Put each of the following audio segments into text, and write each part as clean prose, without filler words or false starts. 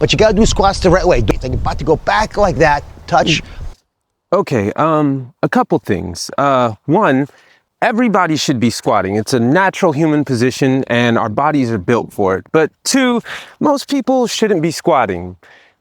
but you gotta do squats the right way. You're about to go back like that, touch. Okay, a couple things. One, everybody should be squatting. It's a natural human position and our bodies are built for it. But two, most people shouldn't be squatting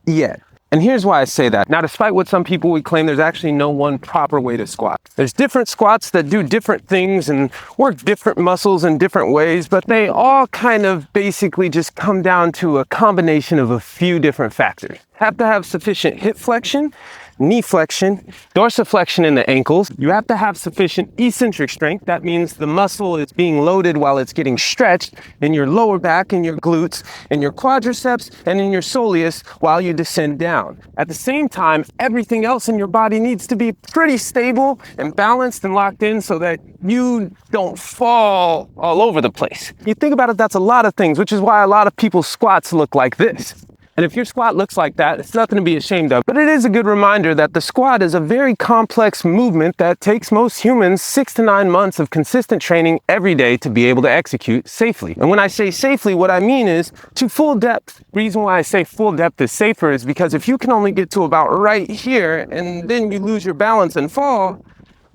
yet. And here's why I say that. Now, despite what some people would claim, there's actually no one proper way to squat. There's different squats that do different things and work different muscles in different ways, but they all kind of basically just come down to a combination of a few different factors. Have to have sufficient hip flexion, knee flexion, dorsiflexion in the ankles. You have to have sufficient eccentric strength. That means the muscle is being loaded while it's getting stretched in your lower back, in your glutes, in your quadriceps, and in your soleus while you descend down. At the same time, everything else in your body needs to be pretty stable and balanced and locked in so that you don't fall all over the place. You think about it, that's a lot of things, which is why a lot of people's squats look like this. And if your squat looks like that, it's nothing to be ashamed of. But it is a good reminder that the squat is a very complex movement that takes most humans 6 to 9 months of consistent training every day to be able to execute safely. And when I say safely, what I mean is to full depth. The reason why I say full depth is safer is because if you can only get to about right here and then you lose your balance and fall,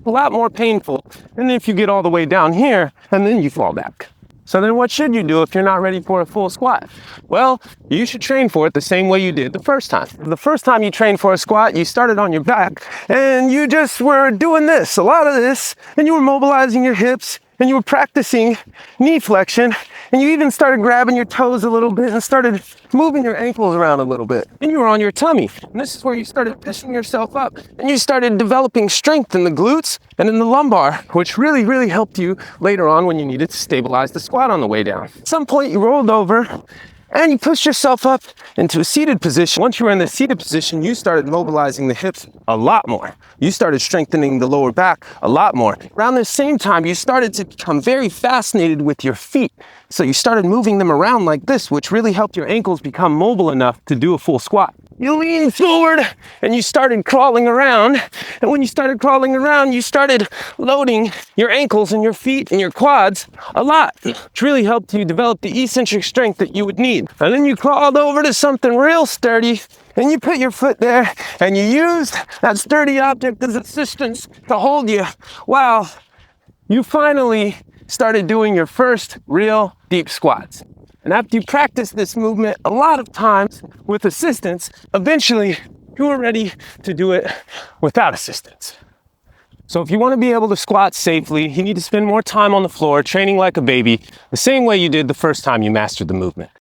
a lot more painful than if you get all the way down here and then you fall back. So then what should you do if you're not ready for a full squat? Well, you should train for it the same way you did the first time. The first time you trained for a squat, you started on your back and you just were doing this, a lot of this, and you were mobilizing your hips and you were practicing knee flexion, and you even started grabbing your toes a little bit and started moving your ankles around a little bit. And you were on your tummy. And this is where you started pushing yourself up. And you started developing strength in the glutes and in the lumbar, which really, really helped you later on when you needed to stabilize the squat on the way down. At some point, you rolled over and you pushed yourself up into a seated position. Once you were in the seated position, you started mobilizing the hips a lot more. You started strengthening the lower back a lot more. Around the same time, you started to become very fascinated with your feet. So you started moving them around like this, which really helped your ankles become mobile enough to do a full squat. You leaned forward and you started crawling around. And when you started crawling around, you started loading your ankles and your feet and your quads a lot, which really helped you develop the eccentric strength that you would need. And then you crawled over to something real sturdy and you put your foot there and you used that sturdy object as assistance to hold you while you finally started doing your first real deep squats. And after you practice this movement a lot of times with assistance, eventually you are ready to do it without assistance. So if you want to be able to squat safely, you need to spend more time on the floor training like a baby, the same way you did the first time you mastered the movement.